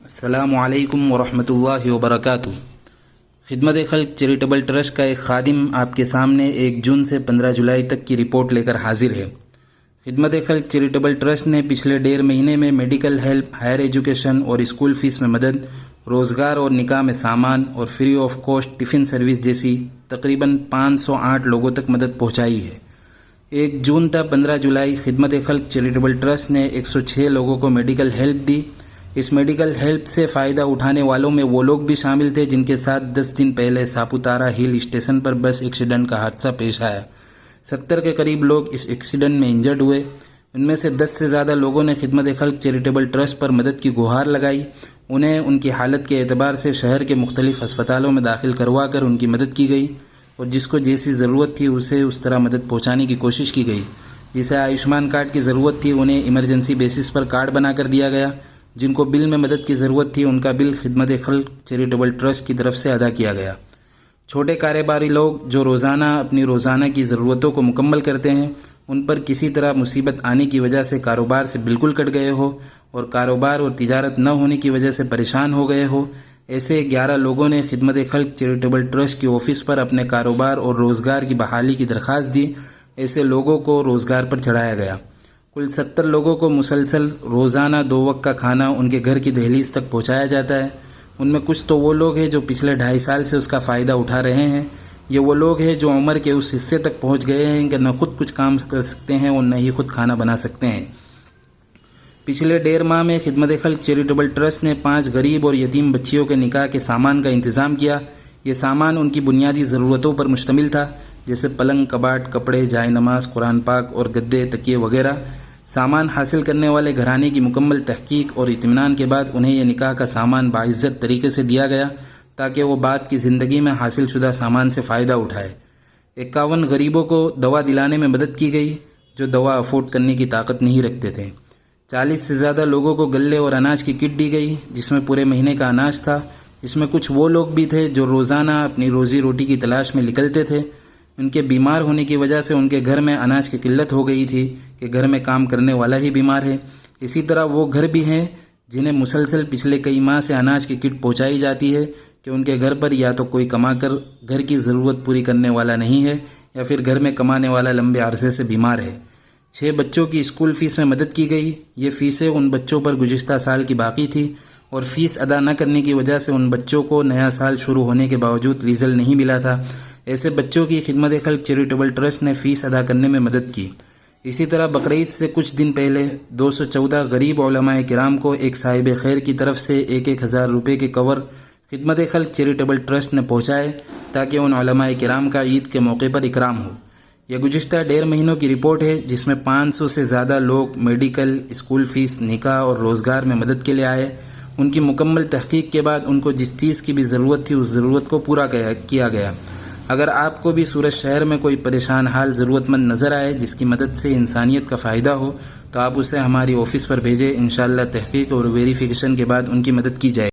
السلام علیکم ورحمۃ اللہ وبرکاتہ۔ خدمت خلق چیریٹیبل ٹرسٹ کا ایک خادم آپ کے سامنے 1 جون سے 15 جولائی تک کی رپورٹ لے کر حاضر ہے۔ خدمت خلق چیریٹیبل ٹرسٹ نے پچھلے 1.5 مہینے میں میڈیکل ہیلپ، ہائر ایجوکیشن اور اسکول فیس میں مدد، روزگار اور نکاح میں سامان اور free of cost tiffin service جیسی تقریباً 508 لوگوں تک مدد پہنچائی ہے۔ 1 جون تا 15 جولائی خدمت خلق چیریٹیبل ٹرسٹ نے 106 لوگوں کو میڈیکل ہیلپ دی۔ اس میڈیکل ہیلپ سے فائدہ اٹھانے والوں میں وہ لوگ بھی شامل تھے جن کے ساتھ 10 دن پہلے ساپوتارہ ہل اسٹیشن پر بس ایکسیڈنٹ کا حادثہ پیش آیا۔ 70 کے قریب لوگ اس ایکسیڈنٹ میں انجرڈ ہوئے۔ ان میں سے 10 سے زیادہ لوگوں نے خدمت خلق چیریٹیبل ٹرسٹ پر مدد کی گہار لگائی۔ انہیں ان کی حالت کے اعتبار سے شہر کے مختلف ہسپتالوں میں داخل کروا کر ان کی مدد کی گئی اور جس کو جیسی ضرورت تھی اسے اس طرح مدد پہنچانے کی کوشش کی گئی۔ جسے آیوشمان کارڈ کی ضرورت تھی انہیں ایمرجنسی بیسس پر کارڈ بنا کر دیا گیا۔ جن کو بل میں مدد کی ضرورت تھی ان کا بل خدمت خلق چیریٹیبل ٹرسٹ کی طرف سے ادا کیا گیا۔ چھوٹے کاروباری لوگ جو روزانہ اپنی روزانہ کی ضرورتوں کو مکمل کرتے ہیں، ان پر کسی طرح مصیبت آنے کی وجہ سے کاروبار سے بالکل کٹ گئے ہو اور کاروبار اور تجارت نہ ہونے کی وجہ سے پریشان ہو گئے ہو، ایسے 11 لوگوں نے خدمت خلق چیریٹیبل ٹرسٹ کی آفس پر اپنے کاروبار اور روزگار کی بحالی کی درخواست دی۔ ایسے لوگوں کو روزگار پر چڑھایا گیا۔ کل 70 لوگوں کو مسلسل روزانہ 2 وقت کا کھانا ان کے گھر کی دہلیز تک پہنچایا جاتا ہے۔ ان میں کچھ تو وہ لوگ ہیں جو پچھلے 2.5 سال سے اس کا فائدہ اٹھا رہے ہیں۔ یہ وہ لوگ ہیں جو عمر کے اس حصے تک پہنچ گئے ہیں کہ نہ خود کچھ کام کر سکتے ہیں اور نہ ہی خود کھانا بنا سکتے ہیں۔ پچھلے 1.5 ماہ میں خدمت خلق چیریٹیبل ٹرسٹ نے 5 غریب اور یتیم بچیوں کے نکاح کے سامان کا انتظام کیا۔ یہ سامان ان کی بنیادی ضرورتوں پر مشتمل تھا، جیسے پلنگ، کباٹ، کپڑے، جائے نماز، قرآن پاک اور گدے، تکیے وغیرہ۔ سامان حاصل کرنے والے گھرانے کی مکمل تحقیق اور اطمینان کے بعد انہیں یہ نکاح کا سامان باعزت طریقے سے دیا گیا تاکہ وہ بعد کی زندگی میں حاصل شدہ سامان سے فائدہ اٹھائے۔ 51 غریبوں کو دوا دلانے میں مدد کی گئی جو دوا افورڈ کرنے کی طاقت نہیں رکھتے تھے۔ 40 سے زیادہ لوگوں کو غلے اور اناج کی کٹ دی گئی جس میں پورے مہینے کا اناج تھا۔ اس میں کچھ وہ لوگ بھی تھے جو روزانہ اپنی روزی روٹی کی تلاش میں نکلتے تھے۔ ان کے بیمار ہونے کی وجہ سے ان کے گھر میں اناج کی قلت ہو گئی تھی کہ گھر میں کام کرنے والا ہی بیمار ہے۔ اسی طرح وہ گھر بھی ہیں جنہیں مسلسل پچھلے کئی ماہ سے اناج کی کٹ پہنچائی جاتی ہے کہ ان کے گھر پر یا تو کوئی کما کر گھر کی ضرورت پوری کرنے والا نہیں ہے یا پھر گھر میں کمانے والا لمبے عرصے سے بیمار ہے۔ 6 بچوں کی اسکول فیس میں مدد کی گئی۔ یہ فیسیں ان بچوں پر گزشتہ سال کی باقی تھی اور فیس ادا نہ کرنے کی وجہ سے ان بچوں کو نیا سال شروع ہونے کے باوجود ریزلٹ نہیں ملا تھا۔ ایسے بچوں کی خدمت خلق چیریٹیبل ٹرسٹ نے فیس ادا کرنے میں مدد کی۔ اسی طرح بقرعید سے کچھ دن پہلے 214 غریب علماء کرام کو ایک صاحب خیر کی طرف سے 1,000 روپے کے کور خدمت خلق چیریٹیبل ٹرسٹ نے پہنچائے تاکہ ان علماء کرام کا عید کے موقع پر اکرام ہو۔ یہ گزشتہ 1.5 مہینوں کی رپورٹ ہے جس میں 500 سے زیادہ لوگ میڈیکل، اسکول فیس، نکاح اور روزگار میں مدد کے لیے آئے۔ ان کی مکمل تحقیق کے بعد ان کو جس چیز کی بھی ضرورت تھی اس ضرورت کو پورا کیا گیا۔ اگر آپ کو بھی سورت شہر میں کوئی پریشان حال ضرورت مند نظر آئے جس کی مدد سے انسانیت کا فائدہ ہو تو آپ اسے ہماری آفس پر بھیجیں۔ انشاءاللہ تحقیق اور ویریفیکیشن کے بعد ان کی مدد کی جائے۔